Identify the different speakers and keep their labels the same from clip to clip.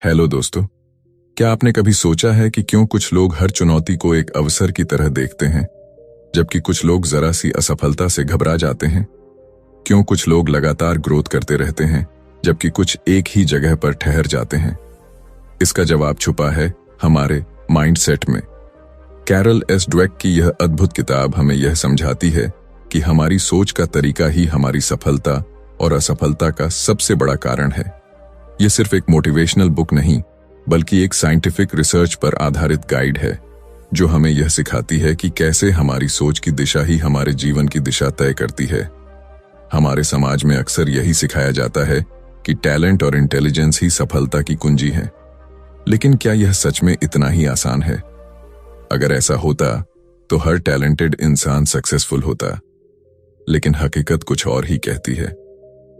Speaker 1: Hello दोस्तों, क्या आपने कभी सोचा है कि क्यों कुछ लोग हर चुनौती को एक अवसर की तरह देखते हैं, जबकि कुछ लोग जरा सी असफलता से घबरा जाते हैं? क्यों कुछ लोग लगातार ग्रोथ करते रहते हैं, जबकि कुछ एक ही जगह पर ठहर जाते हैं? इसका जवाब छुपा है हमारे माइंडसेट में। कैरल एस ड्वेक की यह अद्भुत किताब हमें यह समझाती है कि हमारी सोच का तरीका ही हमारी सफलता और असफलता का सबसे बड़ा कारण है। यह सिर्फ एक मोटिवेशनल बुक नहीं, बल्कि एक साइंटिफिक रिसर्च पर आधारित गाइड है, जो हमें यह सिखाती है कि कैसे हमारी सोच की दिशा ही हमारे जीवन की दिशा तय करती है। हमारे समाज में अक्सर यही सिखाया जाता है कि टैलेंट और इंटेलिजेंस ही सफलता की कुंजी है। लेकिन क्या यह सच में इतना ही आसान है? अगर ऐसा होता तो हर टैलेंटेड इंसान सक्सेसफुल होता, लेकिन हकीकत कुछ और ही कहती है।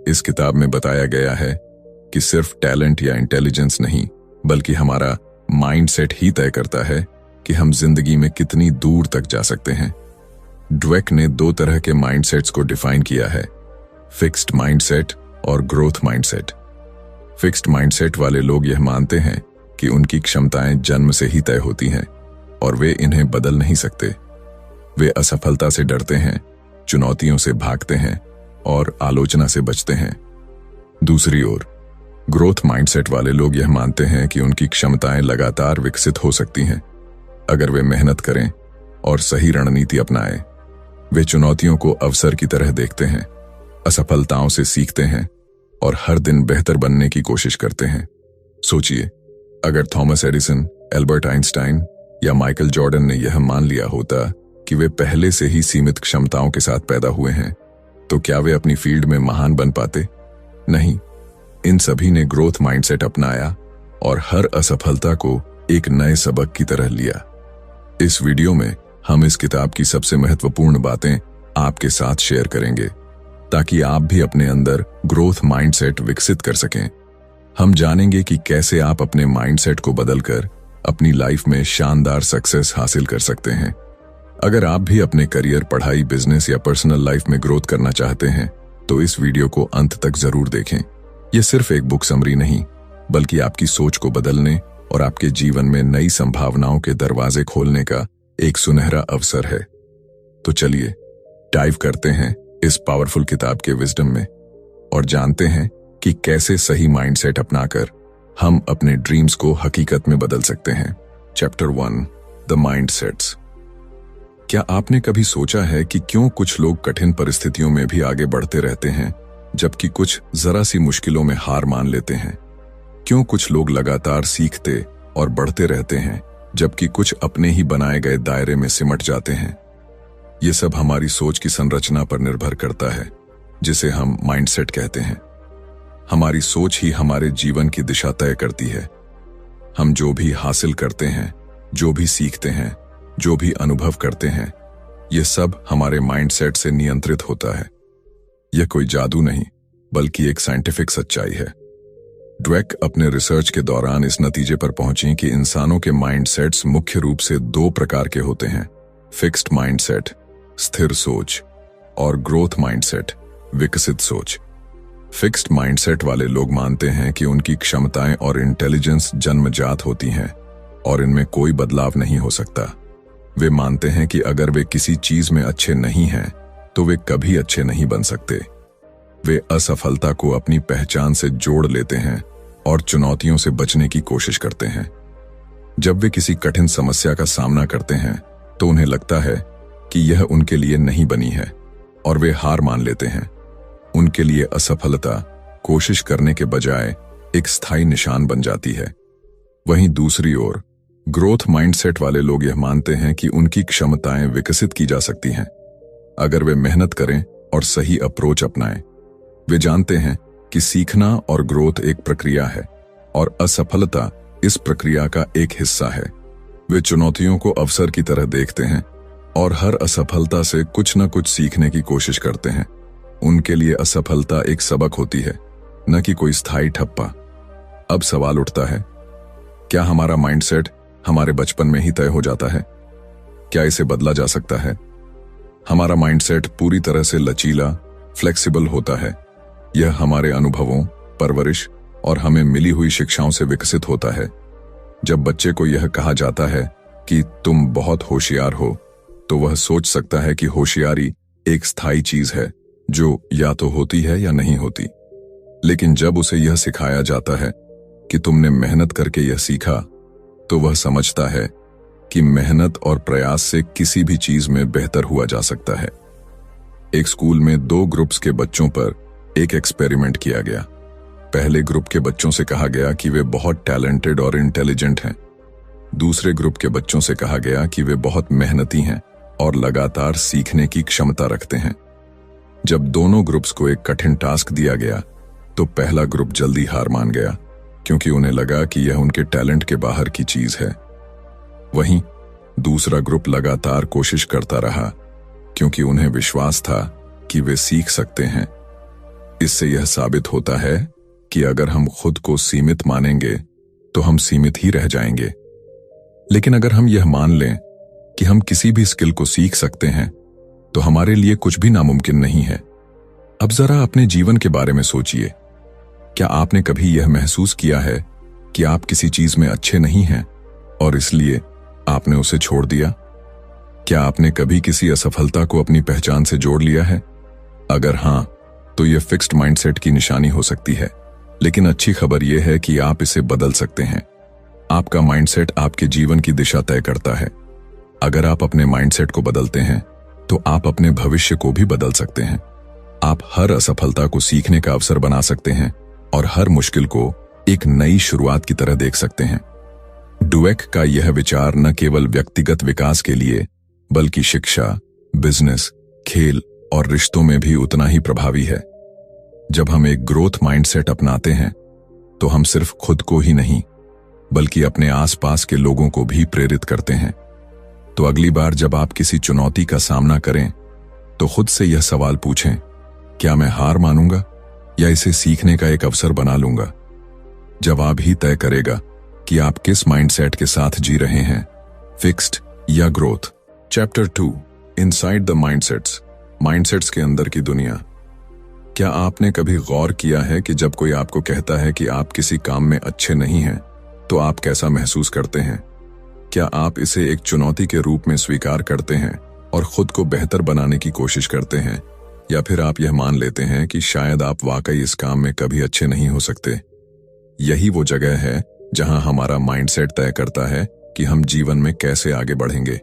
Speaker 1: इस किताब में बताया गया है कि सिर्फ टैलेंट या इंटेलिजेंस नहीं, बल्कि हमारा माइंडसेट ही तय करता है कि हम जिंदगी में कितनी दूर तक जा सकते हैं। ड्वेक ने दो तरह के माइंडसेट्स को डिफाइन किया है, फिक्स्ड माइंडसेट और ग्रोथ माइंडसेट। फिक्स्ड माइंडसेट वाले लोग यह मानते हैं कि उनकी क्षमताएं जन्म से ही तय होती हैं और वे इन्हें बदल नहीं सकते। वे असफलता से डरते हैं, चुनौतियों से भागते हैं और आलोचना से बचते हैं। दूसरी ओर ग्रोथ माइंडसेट वाले लोग यह मानते हैं कि उनकी क्षमताएं लगातार विकसित हो सकती हैं, अगर वे मेहनत करें और सही रणनीति अपनाएं। वे चुनौतियों को अवसर की तरह देखते हैं, असफलताओं से सीखते हैं और हर दिन बेहतर बनने की कोशिश करते हैं। सोचिए, अगर थॉमस एडिसन, एल्बर्ट आइंस्टाइन या माइकल जॉर्डन ने यह मान लिया होता कि वे पहले से ही सीमित क्षमताओं के साथ पैदा हुए हैं, तो क्या वे अपनी फील्ड में महान बन पाते? नहीं। इन सभी ने ग्रोथ माइंडसेट अपनाया और हर असफलता को एक नए सबक की तरह लिया। इस वीडियो में हम इस किताब की सबसे महत्वपूर्ण बातें आपके साथ शेयर करेंगे, ताकि आप भी अपने अंदर ग्रोथ माइंडसेट विकसित कर सकें। हम जानेंगे कि कैसे आप अपने माइंडसेट को बदलकर अपनी लाइफ में शानदार सक्सेस हासिल कर सकते हैं। अगर आप भी अपने करियर, पढ़ाई, बिजनेस या पर्सनल लाइफ में ग्रोथ करना चाहते हैं, तो इस वीडियो को अंत तक जरूर देखें। यह सिर्फ एक बुक समरी नहीं, बल्कि आपकी सोच को बदलने और आपके जीवन में नई संभावनाओं के दरवाजे खोलने का एक सुनहरा अवसर है। तो चलिए डाइव करते हैं इस पावरफुल किताब के विजडम में और जानते हैं कि कैसे सही माइंडसेट अपनाकर हम अपने ड्रीम्स को हकीकत में बदल सकते हैं। Chapter 1, the mindsets. क्या आपने कभी सोचा है कि क्यों कुछ लोग कठिन परिस्थितियों में भी आगे बढ़ते रहते हैं, जबकि कुछ जरा सी मुश्किलों में हार मान लेते हैं? क्यों कुछ लोग लगातार सीखते और बढ़ते रहते हैं, जबकि कुछ अपने ही बनाए गए दायरे में सिमट जाते हैं? ये सब हमारी सोच की संरचना पर निर्भर करता है, जिसे हम माइंडसेट कहते हैं। हमारी सोच ही हमारे जीवन की दिशा तय करती है। हम जो भी हासिल करते हैं, जो भी सीखते हैं, जो भी अनुभव करते हैं, ये सब हमारे माइंडसेट से नियंत्रित होता है। यह कोई जादू नहीं, बल्कि एक साइंटिफिक सच्चाई है। ड्वेक अपने रिसर्च के दौरान इस नतीजे पर पहुंची कि इंसानों के माइंडसेट्स मुख्य रूप से दो प्रकार के होते हैं, फिक्स्ड माइंडसेट, स्थिर सोच, और ग्रोथ माइंडसेट, विकसित सोच। फिक्स्ड माइंडसेट वाले लोग मानते हैं कि उनकी क्षमताएं और इंटेलिजेंस जन्मजात होती हैं और इनमें कोई बदलाव नहीं हो सकता। वे मानते हैं कि अगर वे किसी चीज में अच्छे नहीं हैं, तो वे कभी अच्छे नहीं बन सकते। वे असफलता को अपनी पहचान से जोड़ लेते हैं और चुनौतियों से बचने की कोशिश करते हैं। जब वे किसी कठिन समस्या का सामना करते हैं, तो उन्हें लगता है कि यह उनके लिए नहीं बनी है और वे हार मान लेते हैं। उनके लिए असफलता कोशिश करने के बजाय एक स्थायी निशान बन जाती है। वहीं दूसरी ओर ग्रोथ माइंडसेट वाले लोग यह मानते हैं कि उनकी क्षमताएं विकसित की जा सकती हैं, अगर वे मेहनत करें और सही अप्रोच अपनाएं। वे जानते हैं कि सीखना और ग्रोथ एक प्रक्रिया है और असफलता इस प्रक्रिया का एक हिस्सा है। वे चुनौतियों को अवसर की तरह देखते हैं और हर असफलता से कुछ न कुछ सीखने की कोशिश करते हैं। उनके लिए असफलता एक सबक होती है, न कि कोई स्थायी ठप्पा। अब सवाल उठता है, क्या हमारा माइंडसेट हमारे बचपन में ही तय हो जाता है? क्या इसे बदला जा सकता है? हमारा माइंडसेट पूरी तरह से लचीला, फ्लेक्सिबल होता है। यह हमारे अनुभवों, परवरिश और हमें मिली हुई शिक्षाओं से विकसित होता है। जब बच्चे को यह कहा जाता है कि तुम बहुत होशियार हो, तो वह सोच सकता है कि होशियारी एक स्थायी चीज है जो या तो होती है या नहीं होती। लेकिन जब उसे यह सिखाया जाता है कि तुमने मेहनत करके यह सीखा, तो वह समझता है कि मेहनत और प्रयास से किसी भी चीज में बेहतर हुआ जा सकता है। एक स्कूल में 2 ग्रुप्स के बच्चों पर एक एक्सपेरिमेंट किया गया। पहले ग्रुप के बच्चों से कहा गया कि वे बहुत टैलेंटेड और इंटेलिजेंट हैं। दूसरे ग्रुप के बच्चों से कहा गया कि वे बहुत मेहनती हैं और लगातार सीखने की क्षमता रखते हैं। जब दोनों ग्रुप्स को एक कठिन टास्क दिया गया, तो पहला ग्रुप जल्दी हार मान गया, क्योंकि उन्हें लगा कि यह उनके टैलेंट के बाहर की चीज है। वहीं दूसरा ग्रुप लगातार कोशिश करता रहा, क्योंकि उन्हें विश्वास था कि वे सीख सकते हैं। इससे यह साबित होता है कि अगर हम खुद को सीमित मानेंगे तो हम सीमित ही रह जाएंगे। लेकिन अगर हम यह मान लें कि हम किसी भी स्किल को सीख सकते हैं, तो हमारे लिए कुछ भी नामुमकिन नहीं है। अब जरा अपने जीवन के बारे में सोचिए। क्या आपने कभी यह महसूस किया है कि आप किसी चीज में अच्छे नहीं हैं और इसलिए आपने उसे छोड़ दिया? क्या आपने कभी किसी असफलता को अपनी पहचान से जोड़ लिया है? अगर हां, तो यह फिक्स्ड माइंडसेट की निशानी हो सकती है। लेकिन अच्छी खबर यह है कि आप इसे बदल सकते हैं। आपका माइंडसेट आपके जीवन की दिशा तय करता है। अगर आप अपने माइंडसेट को बदलते हैं, तो आप अपने भविष्य को भी बदल सकते हैं। आप हर असफलता को सीखने का अवसर बना सकते हैं और हर मुश्किल को एक नई शुरुआत की तरह देख सकते हैं। डुवेक का यह विचार न केवल व्यक्तिगत विकास के लिए, बल्कि शिक्षा, बिजनेस, खेल और रिश्तों में भी उतना ही प्रभावी है। जब हम एक ग्रोथ माइंडसेट अपनाते हैं, तो हम सिर्फ खुद को ही नहीं, बल्कि अपने आसपास के लोगों को भी प्रेरित करते हैं। तो अगली बार जब आप किसी चुनौती का सामना करें, तो खुद से यह सवाल पूछें, क्या मैं हार मानूंगा या इसे सीखने का एक अवसर बना लूंगा? जवाब ही तय करेगा कि आप किस माइंडसेट के साथ जी रहे हैं, फिक्स्ड या growth. Chapter 2, inside the mindsets, mindsets के अंदर की दुनिया। क्या आपने कभी गौर किया है कि जब कोई आपको कहता है कि आप किसी काम में अच्छे नहीं हैं, तो आप कैसा महसूस करते हैं? क्या आप इसे एक चुनौती के रूप में स्वीकार करते हैं और खुद को बेहतर बनाने की कोशिश करते हैं, या फिर आप यह मान लेते हैं कि शायद आप वाकई इस काम में कभी अच्छे नहीं हो सकते? यही वो जगह है जहां हमारा माइंडसेट तय करता है कि हम जीवन में कैसे आगे बढ़ेंगे।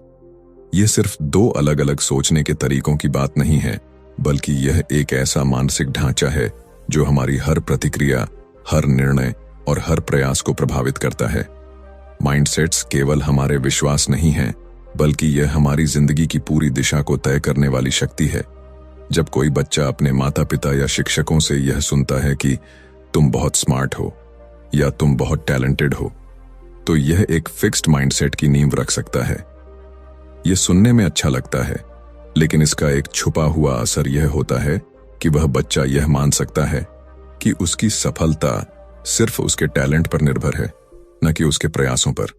Speaker 1: यह सिर्फ 2 अलग अलग सोचने के तरीकों की बात नहीं है, बल्कि यह एक ऐसा मानसिक ढांचा है जो हमारी हर प्रतिक्रिया, हर निर्णय और हर प्रयास को प्रभावित करता है। माइंडसेट्स केवल हमारे विश्वास नहीं हैं, बल्कि यह हमारी जिंदगी की पूरी दिशा को तय करने वाली शक्ति है। जब कोई बच्चा अपने माता पिता या शिक्षकों से यह सुनता है कि तुम बहुत स्मार्ट हो या तुम बहुत टैलेंटेड हो, तो यह एक फिक्स्ड माइंडसेट की नींव रख सकता है। यह सुनने में अच्छा लगता है, लेकिन इसका एक छुपा हुआ असर यह होता है कि वह बच्चा यह मान सकता है कि उसकी सफलता सिर्फ उसके टैलेंट पर निर्भर है, न कि उसके प्रयासों पर।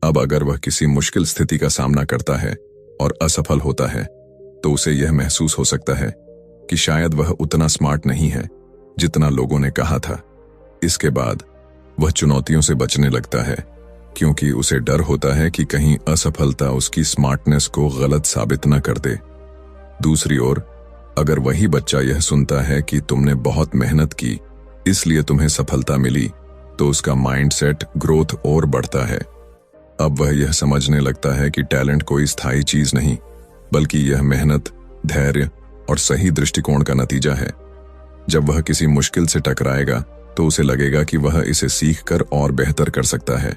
Speaker 1: अब अगर वह किसी मुश्किल स्थिति का सामना करता है और असफल होता है, तो उसे यह महसूस हो सकता है कि शायद वह उतना स्मार्ट नहीं है जितना लोगों ने कहा था। इसके बाद वह चुनौतियों से बचने लगता है, क्योंकि उसे डर होता है कि कहीं असफलता उसकी स्मार्टनेस को गलत साबित न कर दे। दूसरी ओर, अगर वही बच्चा यह सुनता है कि तुमने बहुत मेहनत की, इसलिए तुम्हें सफलता मिली, तो उसका माइंडसेट ग्रोथ और बढ़ता है। अब वह यह समझने लगता है कि टैलेंट कोई स्थायी चीज नहीं, बल्कि यह मेहनत, धैर्य और सही दृष्टिकोण का नतीजा है। जब वह किसी मुश्किल से टकराएगा, तो उसे लगेगा कि वह इसे सीखकर और बेहतर कर सकता है।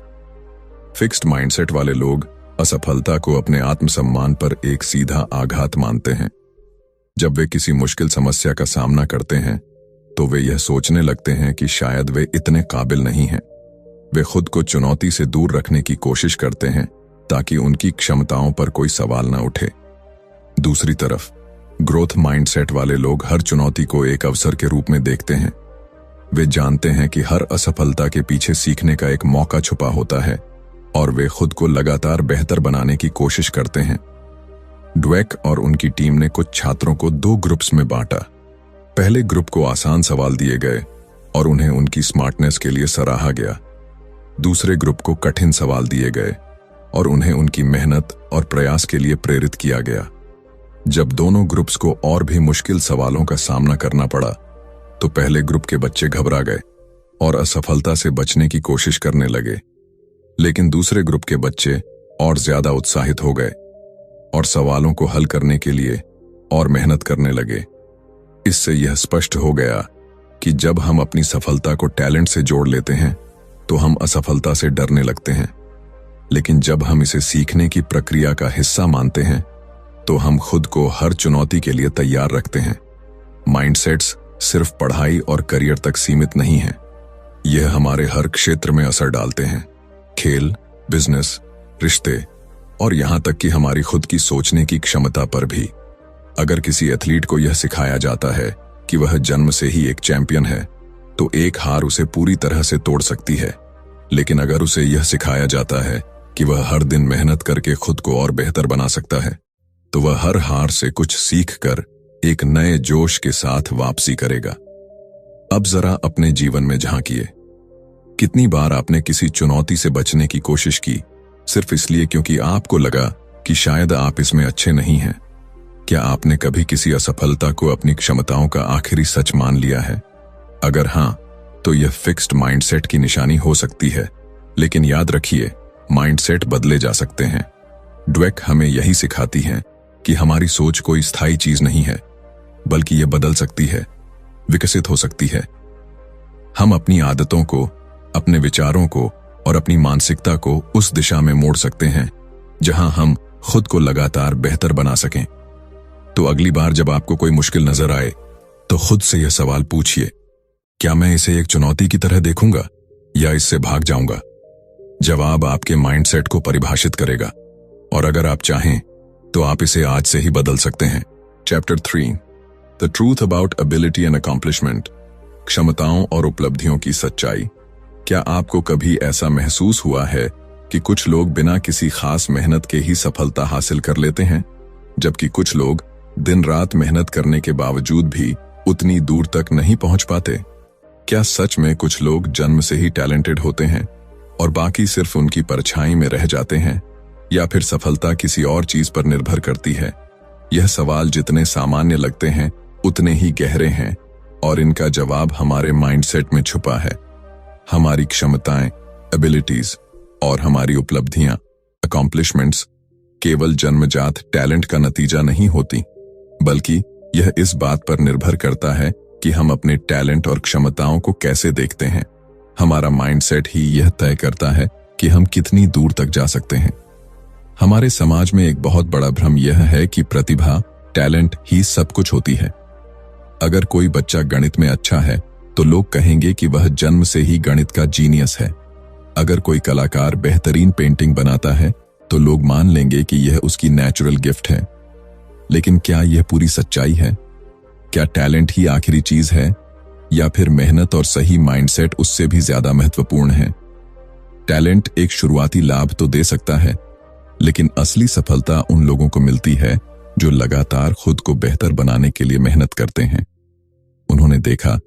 Speaker 1: फिक्स्ड माइंडसेट वाले लोग असफलता को अपने आत्मसम्मान पर एक सीधा आघात मानते हैं। जब वे किसी मुश्किल समस्या का सामना करते हैं, तो वे यह सोचने लगते हैं कि शायद वे इतने काबिल नहीं हैं। वे खुद को चुनौती से दूर रखने की कोशिश करते हैं ताकि उनकी क्षमताओं पर कोई सवाल न उठे। दूसरी तरफ, ग्रोथ माइंडसेट वाले लोग हर चुनौती को एक अवसर के रूप में देखते हैं। वे जानते हैं कि हर असफलता के पीछे सीखने का एक मौका छुपा होता है और वे खुद को लगातार बेहतर बनाने की कोशिश करते हैं। ड्वेक और उनकी टीम ने कुछ छात्रों को 2 ग्रुप्स में बांटा। पहले ग्रुप को आसान सवाल दिए गए और उन्हें उनकी स्मार्टनेस के लिए सराहा गया। दूसरे ग्रुप को कठिन सवाल दिए गए और उन्हें उनकी मेहनत और प्रयास के लिए प्रेरित किया गया। जब दोनों ग्रुप्स को और भी मुश्किल सवालों का सामना करना पड़ा तो पहले ग्रुप के बच्चे घबरा गए और असफलता से बचने की कोशिश करने लगे, लेकिन दूसरे ग्रुप के बच्चे और ज्यादा उत्साहित हो गए और सवालों को हल करने के लिए और मेहनत करने लगे। इससे यह स्पष्ट हो गया कि जब हम अपनी सफलता को टैलेंट से जोड़ लेते हैं तो हम असफलता से डरने लगते हैं, लेकिन जब हम इसे सीखने की प्रक्रिया का हिस्सा मानते हैं तो हम खुद को हर चुनौती के लिए तैयार रखते हैं। माइंडसेट्स सिर्फ पढ़ाई और करियर तक सीमित नहीं हैं, यह हमारे हर क्षेत्र में असर डालते हैं। खेल, बिजनेस, रिश्ते और यहां तक कि हमारी खुद की सोचने की क्षमता पर भी। अगर किसी एथलीट को यह सिखाया जाता है कि वह जन्म से ही एक चैंपियन है तो एक हार उसे पूरी तरह से तोड़ सकती है, लेकिन अगर उसे यह सिखाया जाता है कि वह हर दिन मेहनत करके खुद को और बेहतर बना सकता है तो वह हर हार से कुछ सीख कर एक नए जोश के साथ वापसी करेगा। अब जरा अपने जीवन में झांकिए। कितनी बार आपने किसी चुनौती से बचने की कोशिश की सिर्फ इसलिए क्योंकि आपको लगा कि शायद आप इसमें अच्छे नहीं हैं? क्या आपने कभी किसी असफलता को अपनी क्षमताओं का आखिरी सच मान लिया है? अगर हां, तो यह फिक्स्ड माइंडसेट की निशानी हो सकती है, लेकिन याद रखिए, माइंडसेट बदले जा सकते हैं। ड्वेक हमें यही सिखाती हैं कि हमारी सोच कोई स्थायी चीज नहीं है, बल्कि यह बदल सकती है, विकसित हो सकती है। हम अपनी आदतों को, अपने विचारों को और अपनी मानसिकता को उस दिशा में मोड़ सकते हैं जहां हम खुद को लगातार बेहतर बना सकें। तो अगली बार जब आपको कोई मुश्किल नजर आए तो खुद से यह सवाल पूछिए, क्या मैं इसे एक चुनौती की तरह देखूंगा या इससे भाग जाऊंगा? जवाब आपके माइंडसेट को परिभाषित करेगा और अगर आप चाहें तो आप इसे आज से ही बदल सकते हैं। Chapter 3, the truth about ability and accomplishment, क्षमताओं और उपलब्धियों की सच्चाई। क्या आपको कभी ऐसा महसूस हुआ है कि कुछ लोग बिना किसी खास मेहनत के ही सफलता हासिल कर लेते हैं, जबकि कुछ लोग दिन रात मेहनत करने के बावजूद भी उतनी दूर तक नहीं पहुंच पाते? क्या सच में कुछ लोग जन्म से ही टैलेंटेड होते हैं और बाकी सिर्फ उनकी परछाई में रह जाते हैं, या फिर सफलता किसी और चीज पर निर्भर करती है? यह सवाल जितने सामान्य लगते हैं उतने ही गहरे हैं और इनका जवाब हमारे माइंडसेट में छुपा है। हमारी क्षमताएं, एबिलिटीज और हमारी उपलब्धियां, अकॉम्प्लिशमेंट्स, केवल जन्मजात टैलेंट का नतीजा नहीं होती, बल्कि यह इस बात पर निर्भर करता है कि हम अपने टैलेंट और क्षमताओं को कैसे देखते हैं। हमारा माइंडसेट ही यह तय करता है कि हम कितनी दूर तक जा सकते हैं। हमारे समाज में एक बहुत बड़ा भ्रम यह है कि प्रतिभा, टैलेंट ही सब कुछ होती है। अगर कोई बच्चा गणित में अच्छा है तो लोग कहेंगे कि वह जन्म से ही गणित का जीनियस है। अगर कोई कलाकार बेहतरीन पेंटिंग बनाता है तो लोग मान लेंगे कि यह उसकी नेचुरल गिफ्ट है। लेकिन क्या यह पूरी सच्चाई है? क्या टैलेंट ही आखिरी चीज है या फिर मेहनत और सही माइंडसेट उससे भी ज्यादा महत्वपूर्ण है? टैलेंट एक शुरुआती लाभ तो दे सकता है, लेकिन असली सफलता उन लोगों को मिलती है जो लगातार खुद को बेहतर बनाने के लिए मेहनत करते हैं। उन्होंने देखा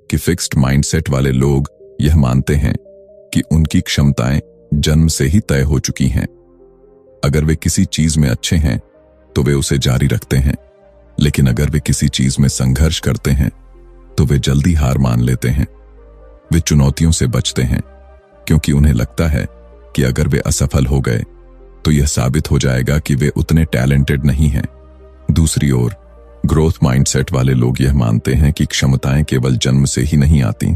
Speaker 1: कि फिक्स्ड माइंडसेट वाले लोग यह मानते हैं कि उनकी क्षमताएं जन्म से ही तय हो चुकी हैं। अगर वे किसी चीज में अच्छे हैं तो वे उसे जारी रखते हैं, लेकिन अगर वे किसी चीज में संघर्ष करते हैं तो वे जल्दी हार मान लेते हैं। वे चुनौतियों से बचते हैं क्योंकि उन्हें लगता है कि अगर वे असफल हो गए तो यह साबित हो जाएगा कि वे उतने टैलेंटेड नहीं हैं। दूसरी ओर, ग्रोथ माइंडसेट वाले लोग यह मानते हैं कि क्षमताएं केवल जन्म से ही नहीं आती,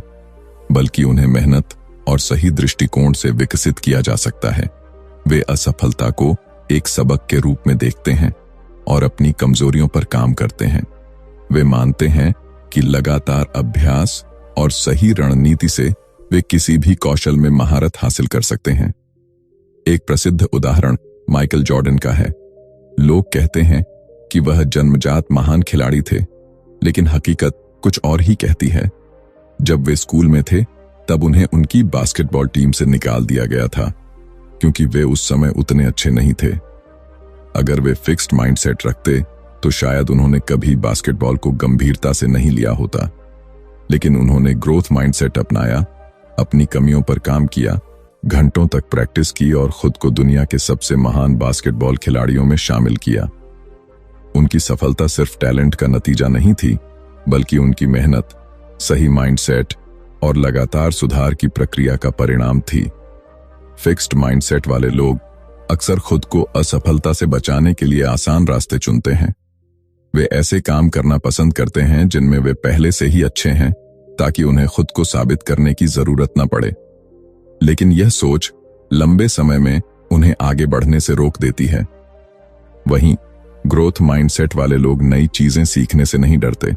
Speaker 1: बल्कि उन्हें मेहनत और सही दृष्टिकोण से विकसित किया जा सकता है। वे असफलता को एक सबक के रूप में देखते हैं और अपनी कमजोरियों पर काम करते हैं। वे मानते हैं कि लगातार अभ्यास और सही रणनीति से वे किसी भी कौशल में महारत हासिल कर सकते हैं। एक प्रसिद्ध उदाहरण माइकल जॉर्डन का है। लोग कहते हैं कि वह जन्मजात महान खिलाड़ी थे, लेकिन हकीकत कुछ और ही कहती है। जब वे स्कूल में थे तब उन्हें उनकी बास्केटबॉल टीम से निकाल दिया गया था क्योंकि वे उस समय उतने अच्छे नहीं थे। अगर वे फिक्स्ड माइंडसेट रखते तो शायद उन्होंने कभी बास्केटबॉल को गंभीरता से नहीं लिया होता। लेकिन उन्होंने ग्रोथ माइंडसेट अपनाया, अपनी कमियों पर काम किया, घंटों तक प्रैक्टिस की और खुद को दुनिया के सबसे महान बास्केटबॉल खिलाड़ियों में शामिल किया। उनकी सफलता सिर्फ टैलेंट का नतीजा नहीं थी, बल्कि उनकी मेहनत, सही माइंडसेट और लगातार सुधार की प्रक्रिया का परिणाम थी। फिक्स्ड माइंडसेट वाले लोग अक्सर खुद को असफलता से बचाने के लिए आसान रास्ते चुनते हैं। वे ऐसे काम करना पसंद करते हैं जिनमें वे पहले से ही अच्छे हैं, ताकि उन्हें खुद को साबित करने की जरूरत न पड़े। लेकिन यह सोच लंबे समय में उन्हें आगे बढ़ने से रोक देती है। वहीं ग्रोथ माइंडसेट वाले लोग नई चीजें सीखने से नहीं डरते,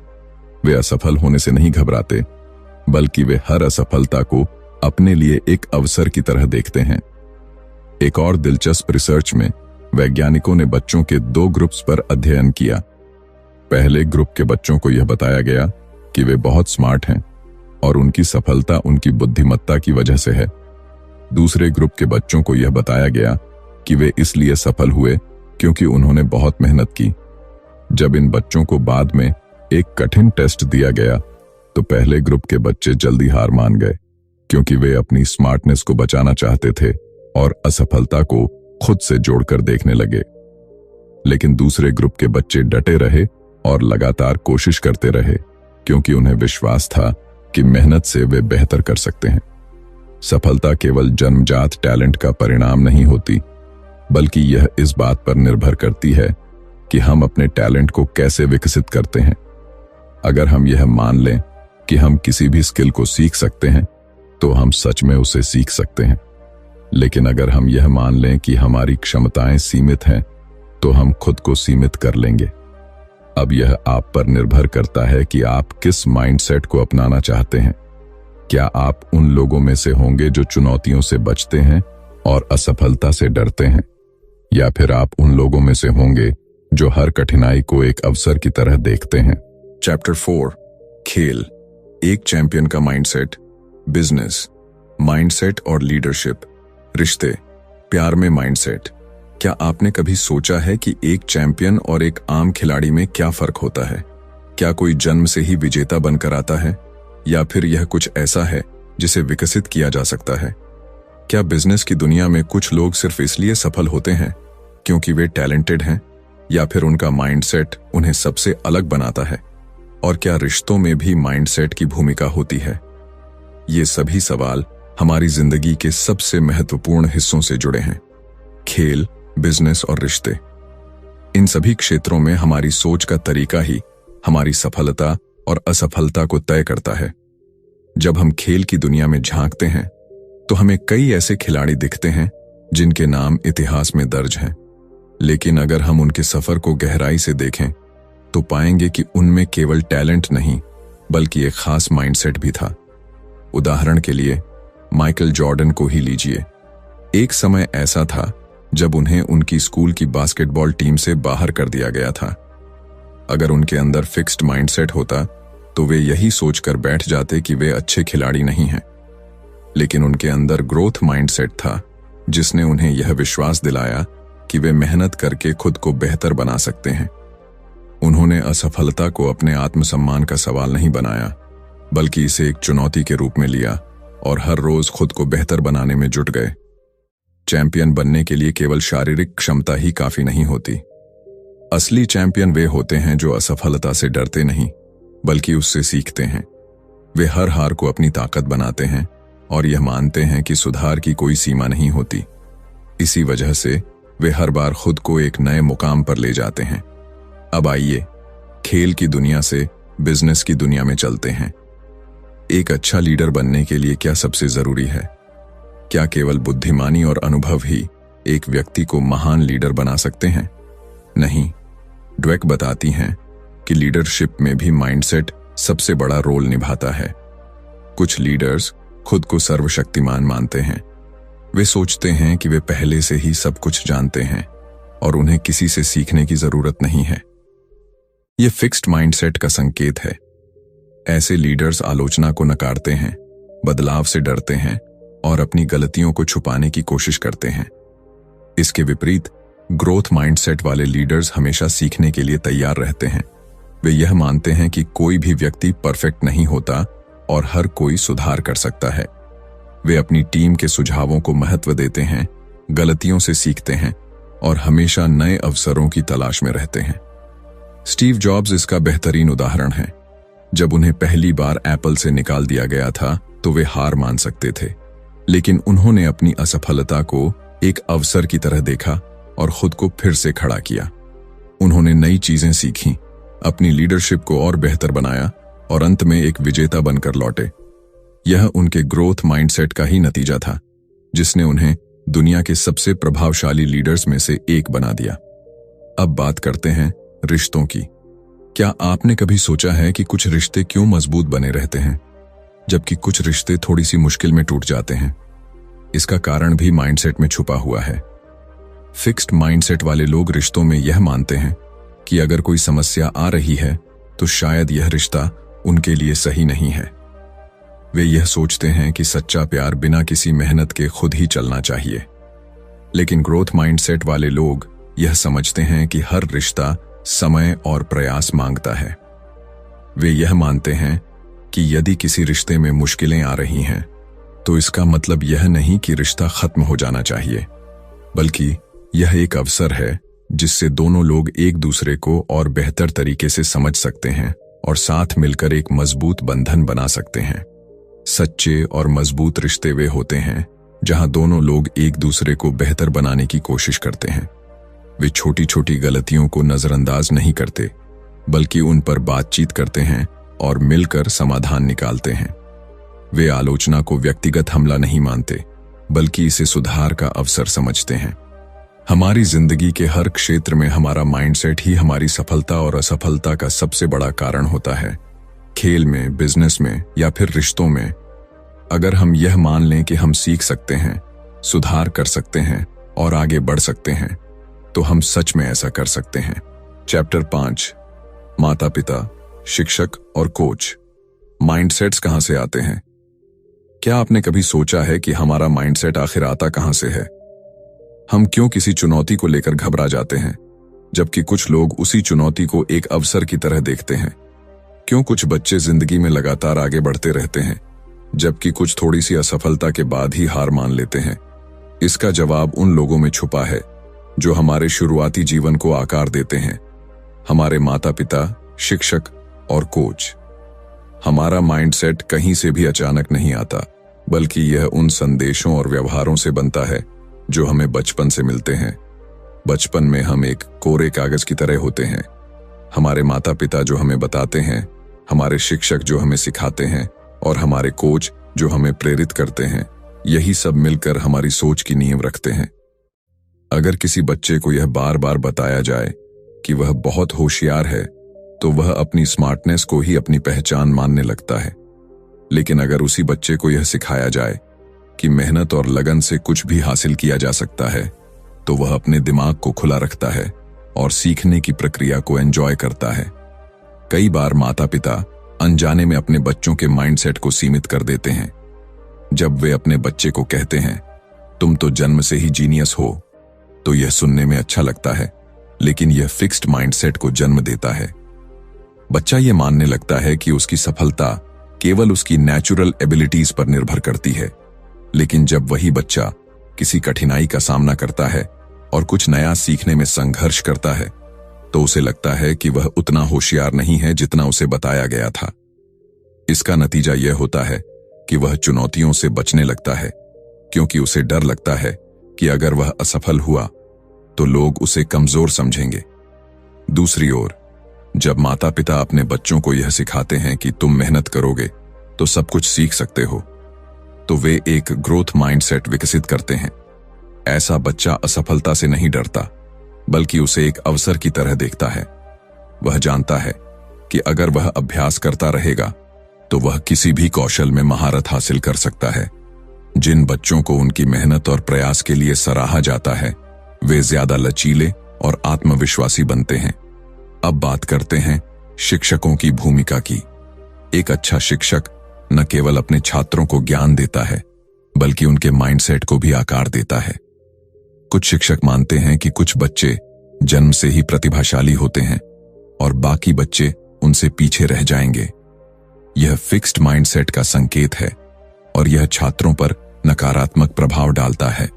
Speaker 1: वे असफल होने से नहीं घबराते, बल्कि वे हर असफलता को अपने लिए एक अवसर की तरह देखते हैं। एक और दिलचस्प रिसर्च में वैज्ञानिकों ने बच्चों के 2 ग्रुप्स पर अध्ययन किया। पहले ग्रुप के बच्चों को यह बताया गया कि वे बहुत स्मार्ट हैं और उनकी सफलता उनकी बुद्धिमत्ता की वजह से है। दूसरे ग्रुप के बच्चों को यह बताया गया कि वे इसलिए सफल हुए क्योंकि उन्होंने बहुत मेहनत की। जब इन बच्चों को बाद में एक कठिन टेस्ट दिया गया, तो पहले ग्रुप के बच्चे जल्दी हार मान गए, क्योंकि वे अपनी स्मार्टनेस को बचाना चाहते थे और असफलता को खुद से जोड़कर देखने लगे। लेकिन दूसरे ग्रुप के बच्चे डटे रहे और लगातार कोशिश करते रहे, क्योंकि उन्हें विश्वास था कि मेहनत से वे बेहतर कर सकते हैं। सफलता केवल जन्मजात टैलेंट का परिणाम नहीं होती, बल्कि यह इस बात पर निर्भर करती है कि हम अपने टैलेंट को कैसे विकसित करते हैं। अगर हम यह मान लें कि हम किसी भी स्किल को सीख सकते हैं, तो हम सच में उसे सीख सकते हैं। लेकिन अगर हम यह मान लें कि हमारी क्षमताएं सीमित हैं, तो हम खुद को सीमित कर लेंगे। अब यह आप पर निर्भर करता है कि आप किस माइंडसेट को अपनाना चाहते हैं। क्या आप उन लोगों में से होंगे जो चुनौतियों से बचते हैं और असफलता से डरते हैं, या फिर आप उन लोगों में से होंगे जो हर कठिनाई को एक अवसर की तरह देखते हैं। चैप्टर 4, खेल, एक चैंपियन का माइंडसेट, बिजनेस, माइंडसेट और लीडरशिप, रिश्ते, प्यार में माइंडसेट। क्या आपने कभी सोचा है कि एक चैंपियन और एक आम खिलाड़ी में क्या फर्क होता है? क्या कोई जन्म से ही विजेता बनकर आता है, या फिर यह कुछ ऐसा है जिसे विकसित किया जा सकता है? क्या बिजनेस की दुनिया में कुछ लोग सिर्फ इसलिए सफल होते हैं क्योंकि वे टैलेंटेड हैं, या फिर उनका माइंडसेट उन्हें सबसे अलग बनाता है? और क्या रिश्तों में भी माइंडसेट की भूमिका होती है? ये सभी सवाल हमारी जिंदगी के सबसे महत्वपूर्ण हिस्सों से जुड़े हैं। खेल, बिजनेस और रिश्ते, इन सभी क्षेत्रों में हमारी सोच का तरीका ही हमारी सफलता और असफलता को तय करता है। जब हम खेल की दुनिया में झांकते हैं, तो हमें कई ऐसे खिलाड़ी दिखते हैं जिनके नाम इतिहास में दर्ज हैं। लेकिन अगर हम उनके सफर को गहराई से देखें, तो पाएंगे कि उनमें केवल टैलेंट नहीं, बल्कि एक खास माइंडसेट भी था। उदाहरण के लिए माइकल जॉर्डन को ही लीजिए। एक समय ऐसा था जब उन्हें उनकी स्कूल की बास्केटबॉल टीम से बाहर कर दिया गया था। अगर उनके अंदर फिक्स्ड माइंडसेट होता, तो वे यही सोचकर बैठ जाते कि वे अच्छे खिलाड़ी नहीं हैं। लेकिन उनके अंदर ग्रोथ माइंडसेट था, जिसने उन्हें यह विश्वास दिलाया कि वे मेहनत करके खुद को बेहतर बना सकते हैं। उन्होंने असफलता को अपने आत्मसम्मान का सवाल नहीं बनाया, बल्कि इसे एक चुनौती के रूप में लिया और हर रोज खुद को बेहतर बनाने में जुट गए। चैंपियन बनने के लिए केवल शारीरिक क्षमता ही काफी नहीं होती। असली चैंपियन वे होते हैं जो असफलता से डरते नहीं, बल्कि उससे सीखते हैं। वे हर हार को अपनी ताकत बनाते हैं और यह मानते हैं कि सुधार की कोई सीमा नहीं होती। इसी वजह से वे हर बार खुद को एक नए मुकाम पर ले जाते हैं। अब आइए खेल की दुनिया से बिजनेस की दुनिया में चलते हैं। एक अच्छा लीडर बनने के लिए क्या सबसे जरूरी है? क्या केवल बुद्धिमानी और अनुभव ही एक व्यक्ति को महान लीडर बना सकते हैं? नहीं, ड्वेक बताती हैं कि लीडरशिप में भी माइंडसेट सबसे बड़ा रोल निभाता है। कुछ लीडर्स खुद को सर्वशक्तिमान मानते हैं। वे सोचते हैं कि वे पहले से ही सब कुछ जानते हैं और उन्हें किसी से सीखने की जरूरत नहीं है। यह फिक्स्ड माइंडसेट का संकेत है। ऐसे लीडर्स आलोचना को नकारते हैं, बदलाव से डरते हैं और अपनी गलतियों को छुपाने की कोशिश करते हैं। इसके विपरीत ग्रोथ माइंडसेट वाले लीडर्स हमेशा सीखने के लिए तैयार रहते हैं। वे यह मानते हैं कि कोई भी व्यक्ति परफेक्ट नहीं होता और हर कोई सुधार कर सकता है। वे अपनी टीम के सुझावों को महत्व देते हैं, गलतियों से सीखते हैं और हमेशा नए अवसरों की तलाश में रहते हैं। स्टीव जॉब्स इसका बेहतरीन उदाहरण है। जब उन्हें पहली बार एप्पल से निकाल दिया गया था तो वे हार मान सकते थे, लेकिन उन्होंने अपनी असफलता को एक अवसर की तरह देखा और खुद को फिर से खड़ा किया। उन्होंने नई चीजें सीखीं, अपनी लीडरशिप को और बेहतर बनाया और अंत में एक विजेता बनकर लौटे। यह उनके ग्रोथ माइंडसेट का ही नतीजा था, जिसने उन्हें दुनिया के सबसे प्रभावशाली लीडर्स में से एक बना दिया। अब बात करते हैं रिश्तों की। क्या आपने कभी सोचा है कि कुछ रिश्ते क्यों मजबूत बने रहते हैं, जबकि कुछ रिश्ते थोड़ी सी मुश्किल में टूट जाते हैं? इसका कारण भी माइंडसेट में छुपा हुआ है। फिक्स्ड माइंडसेट वाले लोग रिश्तों में यह मानते हैं कि अगर कोई समस्या आ रही है तो शायद यह रिश्ता उनके लिए सही नहीं है। वे यह सोचते हैं कि सच्चा प्यार बिना किसी मेहनत के खुद ही चलना चाहिए। लेकिन ग्रोथ माइंडसेट वाले लोग यह समझते हैं कि हर रिश्ता समय और प्रयास मांगता है। वे यह मानते हैं कि यदि किसी रिश्ते में मुश्किलें आ रही हैं तो इसका मतलब यह नहीं कि रिश्ता खत्म हो जाना चाहिए, बल्कि यह एक अवसर है जिससे दोनों लोग एक दूसरे को और बेहतर तरीके से समझ सकते हैं और साथ मिलकर एक मजबूत बंधन बना सकते हैं। सच्चे और मजबूत रिश्ते वे होते हैं जहां दोनों लोग एक दूसरे को बेहतर बनाने की कोशिश करते हैं। वे छोटी छोटी गलतियों को नजरअंदाज नहीं करते, बल्कि उन पर बातचीत करते हैं और मिलकर समाधान निकालते हैं। वे आलोचना को व्यक्तिगत हमला नहीं मानते, बल्कि इसे सुधार का अवसर समझते हैं। हमारी जिंदगी के हर क्षेत्र में हमारा माइंडसेट ही हमारी सफलता और असफलता का सबसे बड़ा कारण होता है। खेल में, बिजनेस में या फिर रिश्तों में। अगर हम यह मान लें कि हम सीख सकते हैं, सुधार कर सकते हैं और आगे बढ़ सकते हैं, तो हम सच में ऐसा कर सकते हैं। चैप्टर 5, माता पिता, शिक्षक और कोच। माइंडसेट्स कहां से आते हैं? क्या आपने कभी सोचा है कि हमारा माइंडसेट आखिर आता कहां से है? हम क्यों किसी चुनौती को लेकर घबरा जाते हैं, जबकि कुछ लोग उसी चुनौती को एक अवसर की तरह देखते हैं? क्यों कुछ बच्चे जिंदगी में लगातार आगे बढ़ते रहते हैं, जबकि कुछ थोड़ी सी असफलता के बाद ही हार मान लेते हैं? इसका जवाब उन लोगों में छुपा है जो हमारे शुरुआती जीवन को आकार देते हैं, हमारे माता पिता, शिक्षक और कोच। हमारा माइंडसेट कहीं से भी अचानक नहीं आता, बल्कि यह उन संदेशों और व्यवहारों से बनता है जो हमें बचपन से मिलते हैं। बचपन में हम एक कोरे कागज की तरह होते हैं। हमारे माता पिता जो हमें बताते हैं, हमारे शिक्षक जो हमें सिखाते हैं और हमारे कोच जो हमें प्रेरित करते हैं, यही सब मिलकर हमारी सोच की नींव रखते हैं। अगर किसी बच्चे को यह बार बार बताया जाए कि वह बहुत होशियार है, तो वह अपनी स्मार्टनेस को ही अपनी पहचान मानने लगता है। लेकिन अगर उसी बच्चे को यह सिखाया जाए कि मेहनत और लगन से कुछ भी हासिल किया जा सकता है, तो वह अपने दिमाग को खुला रखता है और सीखने की प्रक्रिया को एंजॉय करता है। कई बार माता पिता अनजाने में अपने बच्चों के माइंडसेट को सीमित कर देते हैं। जब वे अपने बच्चे को कहते हैं, तुम तो जन्म से ही जीनियस हो, तो यह सुनने में अच्छा लगता है, लेकिन यह फिक्स्ड माइंडसेट को जन्म देता है। बच्चा यह मानने लगता है कि उसकी सफलता केवल उसकी नेचुरल एबिलिटीज पर निर्भर करती है। लेकिन जब वही बच्चा किसी कठिनाई का सामना करता है और कुछ नया सीखने में संघर्ष करता है, तो उसे लगता है कि वह उतना होशियार नहीं है जितना उसे बताया गया था। इसका नतीजा यह होता है कि वह चुनौतियों से बचने लगता है, क्योंकि उसे डर लगता है कि अगर वह असफल हुआ तो लोग उसे कमजोर समझेंगे। दूसरी ओर, जब माता पिता अपने बच्चों को यह सिखाते हैं कि तुम मेहनत करोगे तो सब कुछ सीख सकते हो, तो वे एक ग्रोथ माइंडसेट विकसित करते हैं। ऐसा बच्चा असफलता से नहीं डरता, बल्कि उसे एक अवसर की तरह देखता है। वह जानता है कि अगर वह अभ्यास करता रहेगा तो वह किसी भी कौशल में महारत हासिल कर सकता है। जिन बच्चों को उनकी मेहनत और प्रयास के लिए सराहा जाता है, वे ज्यादा लचीले और आत्मविश्वासी बनते हैं। अब बात करते हैं शिक्षकों की भूमिका की। एक अच्छा शिक्षक न केवल अपने छात्रों को ज्ञान देता है, बल्कि उनके माइंडसेट को भी आकार देता है। कुछ शिक्षक मानते हैं कि कुछ बच्चे जन्म से ही प्रतिभाशाली होते हैं और बाकी बच्चे उनसे पीछे रह जाएंगे। यह फिक्स्ड माइंडसेट का संकेत है और यह छात्रों पर नकारात्मक प्रभाव डालता है।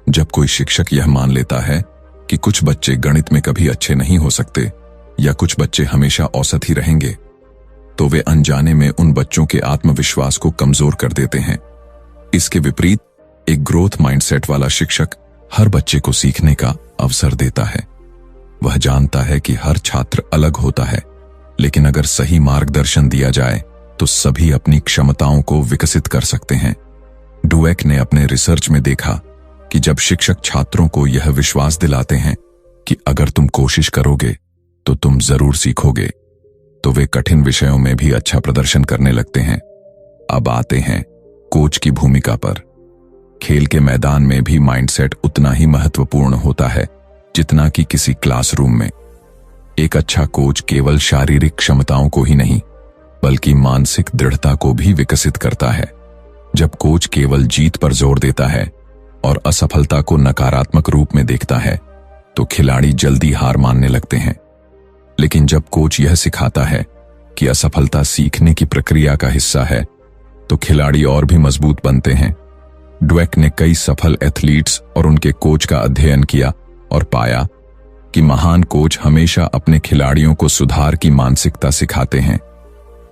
Speaker 1: जब कोई शिक्षक यह मान लेता है कि कुछ बच्चे गणित में कभी अच्छे नहीं हो सकते या कुछ बच्चे हमेशा औसत ही रहेंगे, तो वे अनजाने में उन बच्चों के आत्मविश्वास को कमजोर कर देते हैं। इसके विपरीत एक ग्रोथ माइंडसेट वाला शिक्षक हर बच्चे को सीखने का अवसर देता है। वह जानता है कि हर छात्र अलग होता है, लेकिन अगर सही मार्गदर्शन दिया जाए तो सभी अपनी क्षमताओं को विकसित कर सकते हैं। डुवेक ने अपने रिसर्च में देखा कि जब शिक्षक छात्रों को यह विश्वास दिलाते हैं कि अगर तुम कोशिश करोगे तो तुम जरूर सीखोगे, तो वे कठिन विषयों में भी अच्छा प्रदर्शन करने लगते हैं। अब आते हैं कोच की भूमिका पर। खेल के मैदान में भी माइंडसेट उतना ही महत्वपूर्ण होता है जितना कि किसी क्लासरूम में। एक अच्छा कोच केवल शारीरिक क्षमताओं को ही नहीं बल्कि मानसिक दृढ़ता को भी विकसित करता है। जब कोच केवल जीत पर जोर देता है और असफलता को नकारात्मक रूप में देखता है तो खिलाड़ी जल्दी हार मानने लगते हैं। लेकिन जब कोच यह सिखाता है कि असफलता सीखने की प्रक्रिया का हिस्सा है तो खिलाड़ी और भी मजबूत बनते हैं। ड्वेक ने कई सफल एथलीट्स और उनके कोच का अध्ययन किया और पाया कि महान कोच हमेशा अपने खिलाड़ियों को सुधार की मानसिकता सिखाते हैं।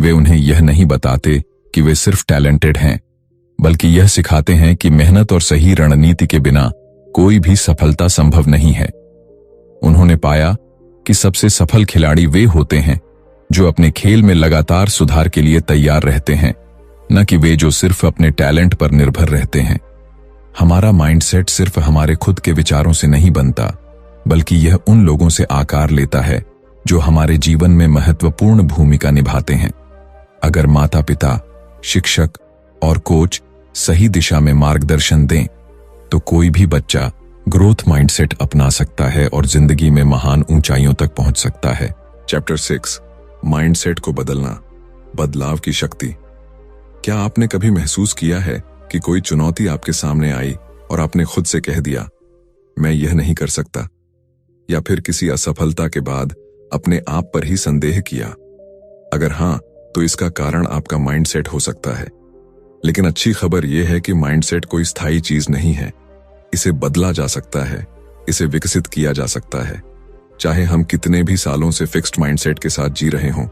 Speaker 1: वे उन्हें यह नहीं बताते कि वे सिर्फ टैलेंटेड हैं, बल्कि यह सिखाते हैं कि मेहनत और सही रणनीति के बिना कोई भी सफलता संभव नहीं है। उन्होंने पाया कि सबसे सफल खिलाड़ी वे होते हैं जो अपने खेल में लगातार सुधार के लिए तैयार रहते हैं, न कि वे जो सिर्फ अपने टैलेंट पर निर्भर रहते हैं। हमारा माइंडसेट सिर्फ हमारे खुद के विचारों से नहीं बनता, बल्कि यह उन लोगों से आकार लेता है जो हमारे जीवन में महत्वपूर्ण भूमिका निभाते हैं। अगर माता पिता, शिक्षक और कोच सही दिशा में मार्गदर्शन दें तो कोई भी बच्चा ग्रोथ माइंडसेट अपना सकता है और जिंदगी में महान ऊंचाइयों तक पहुंच सकता है। चैप्टर 6, माइंडसेट को बदलना, बदलाव की शक्ति। क्या आपने कभी महसूस किया है कि कोई चुनौती आपके सामने आई और आपने खुद से कह दिया, मैं यह नहीं कर सकता, या फिर किसी असफलता के बाद अपने आप पर ही संदेह किया? अगर हां, तो इसका कारण आपका माइंडसेट हो सकता है। लेकिन अच्छी खबर यह है कि माइंडसेट कोई स्थायी चीज नहीं है। इसे बदला जा सकता है, इसे विकसित किया जा सकता है। चाहे हम कितने भी सालों से फिक्स्ड माइंडसेट के साथ जी रहे हों,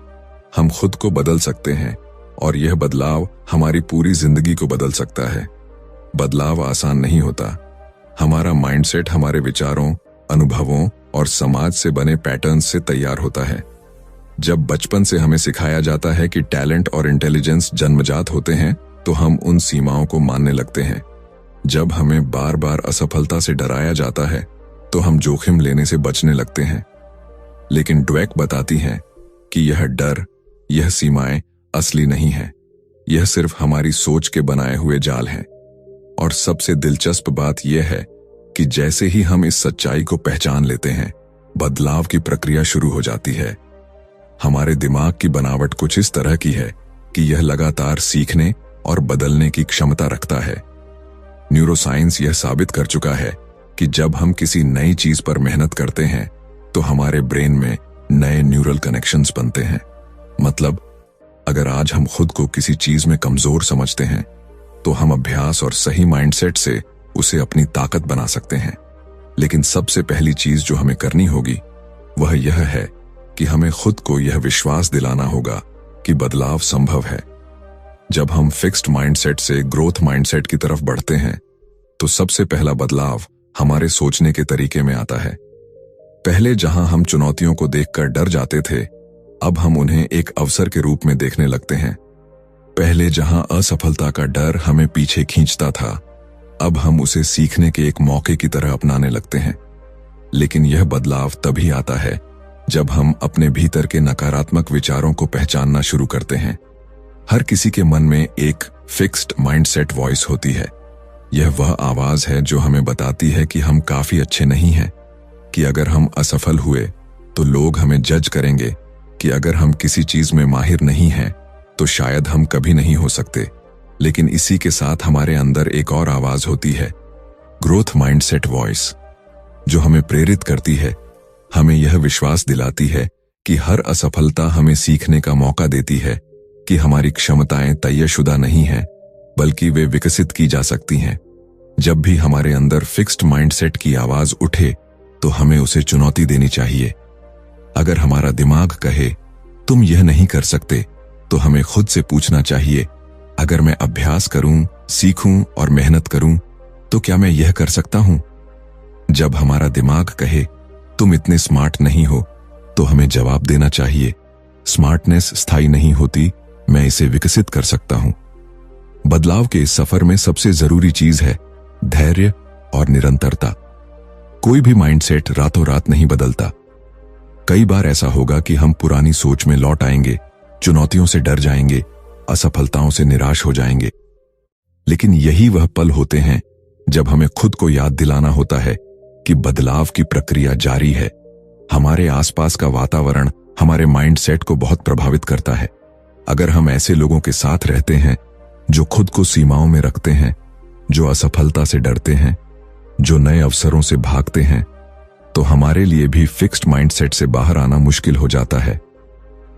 Speaker 1: हम खुद को बदल सकते हैं और यह बदलाव हमारी पूरी जिंदगी को बदल सकता है। बदलाव आसान नहीं होता। हमारा माइंडसेट हमारे विचारों, अनुभवों और समाज से बने पैटर्न्स से तैयार होता है। जब बचपन से हमें सिखाया जाता है कि टैलेंट और इंटेलिजेंस जन्मजात होते हैं, तो हम उन सीमाओं को मानने लगते हैं। जब हमें बार बार असफलता से डराया जाता है, तो हम जोखिम लेने से बचने लगते हैं। लेकिन ड्वेक बताती हैं कि यह डर, यह सीमाएं असली नहीं है। यह सिर्फ हमारी सोच के बनाए हुए जाल हैं। और सबसे दिलचस्प बात यह है कि जैसे ही हम इस सच्चाई को पहचान लेते हैं, बदलाव की प्रक्रिया शुरू हो जाती है। हमारे दिमाग की बनावट कुछ इस तरह की है कि यह लगातार सीखने और बदलने की क्षमता रखता है। न्यूरोसाइंस यह साबित कर चुका है कि जब हम किसी नई चीज पर मेहनत करते हैं तो हमारे ब्रेन में नए न्यूरल कनेक्शंस बनते हैं। मतलब, अगर आज हम खुद को किसी चीज में कमजोर समझते हैं तो हम अभ्यास और सही माइंडसेट से उसे अपनी ताकत बना सकते हैं। लेकिन सबसे पहली चीज जो हमें करनी होगी वह यह है कि हमें खुद को यह विश्वास दिलाना होगा कि बदलाव संभव है। जब हम फिक्स्ड माइंडसेट से ग्रोथ माइंडसेट की तरफ बढ़ते हैं तो सबसे पहला बदलाव हमारे सोचने के तरीके में आता है। पहले जहां हम चुनौतियों को देखकर डर जाते थे, अब हम उन्हें एक अवसर के रूप में देखने लगते हैं। पहले जहां असफलता का डर हमें पीछे खींचता था, अब हम उसे सीखने के एक मौके की तरह अपनाने लगते हैं। लेकिन यह बदलाव तभी आता है जब हम अपने भीतर के नकारात्मक विचारों को पहचानना शुरू करते हैं। हर किसी के मन में एक फिक्स्ड माइंडसेट वॉइस होती है। यह वह आवाज है जो हमें बताती है कि हम काफी अच्छे नहीं हैं, कि अगर हम असफल हुए तो लोग हमें जज करेंगे, कि अगर हम किसी चीज में माहिर नहीं हैं तो शायद हम कभी नहीं हो सकते। लेकिन इसी के साथ हमारे अंदर एक और आवाज होती है, ग्रोथ माइंडसेट वॉइस, जो हमें प्रेरित करती है, हमें यह विश्वास दिलाती है कि हर असफलता हमें सीखने का मौका देती है कि हमारी क्षमताएं तयशुदा नहीं हैं, बल्कि वे विकसित की जा सकती हैं। जब भी हमारे अंदर फिक्स्ड माइंडसेट की आवाज उठे तो हमें उसे चुनौती देनी चाहिए। अगर हमारा दिमाग कहे तुम यह नहीं कर सकते, तो हमें खुद से पूछना चाहिए, अगर मैं अभ्यास करूं, सीखूं और मेहनत करूं तो क्या मैं यह कर सकता हूं? जब हमारा दिमाग कहे तुम इतने स्मार्ट नहीं हो, तो हमें जवाब देना चाहिए, स्मार्टनेस स्थायी नहीं होती, मैं इसे विकसित कर सकता हूं। बदलाव के इस सफर में सबसे जरूरी चीज है धैर्य और निरंतरता। कोई भी माइंडसेट रातों रात नहीं बदलता। कई बार ऐसा होगा कि हम पुरानी सोच में लौट आएंगे, चुनौतियों से डर जाएंगे, असफलताओं से निराश हो जाएंगे। लेकिन यही वह पल होते हैं जब हमें खुद को याद दिलाना होता है कि बदलाव की प्रक्रिया जारी है। हमारे आसपास का वातावरण हमारे माइंडसेट को बहुत प्रभावित करता है। अगर हम ऐसे लोगों के साथ रहते हैं जो खुद को सीमाओं में रखते हैं, जो असफलता से डरते हैं, जो नए अवसरों से भागते हैं, तो हमारे लिए भी फिक्स्ड माइंडसेट से बाहर आना मुश्किल हो जाता है।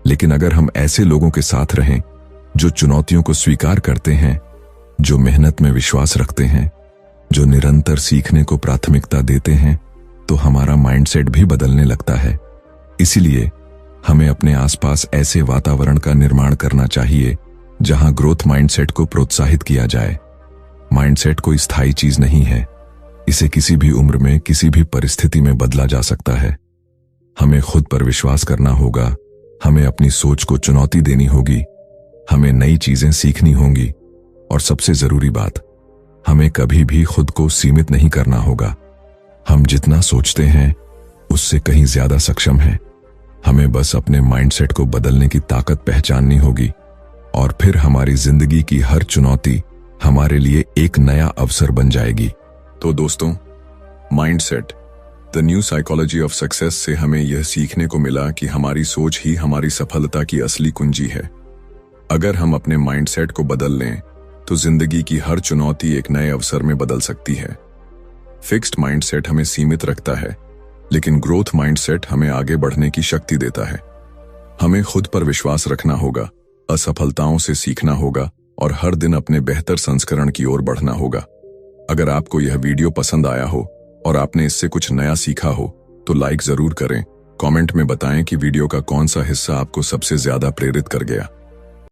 Speaker 1: लेकिन अगर हम ऐसे लोगों के साथ रहें जो चुनौतियों को स्वीकार करते हैं, जो मेहनत में विश्वास रखते हैं, जो निरंतर सीखने को प्राथमिकता देते हैं, तो हमारा माइंडसेट भी बदलने लगता है। इसीलिए हमें अपने आसपास ऐसे वातावरण का निर्माण करना चाहिए जहां ग्रोथ माइंडसेट को प्रोत्साहित किया जाए। माइंडसेट कोई स्थायी चीज नहीं है, इसे किसी भी उम्र में, किसी भी परिस्थिति में बदला जा सकता है। हमें खुद पर विश्वास करना होगा, हमें अपनी सोच को चुनौती देनी होगी, हमें नई चीजें सीखनी होंगी, और सबसे जरूरी बात, हमें कभी भी खुद को सीमित नहीं करना होगा। हम जितना सोचते हैं उससे कहीं ज्यादा सक्षम हैं। हमें बस अपने माइंडसेट को बदलने की ताकत पहचाननी होगी, और फिर हमारी जिंदगी की हर चुनौती हमारे लिए एक नया अवसर बन जाएगी। तो दोस्तों, mindset the new psychology of success से हमें यह सीखने को मिला कि हमारी सोच ही हमारी सफलता की असली कुंजी है। अगर हम अपने माइंडसेट को बदल लें तो जिंदगी की हर चुनौती एक नए अवसर में बदल सकती है। फिक्स्ड माइंडसेट हमें सीमित रखता है, लेकिन ग्रोथ माइंडसेट हमें आगे बढ़ने की शक्ति देता है। हमें खुद पर विश्वास रखना होगा, असफलताओं से सीखना होगा और हर दिन अपने बेहतर संस्करण की ओर बढ़ना होगा। अगर आपको यह वीडियो पसंद आया हो और आपने इससे कुछ नया सीखा हो तो लाइक जरूर करें। कमेंट में बताएं कि वीडियो का कौन सा हिस्सा आपको सबसे ज्यादा प्रेरित कर गया।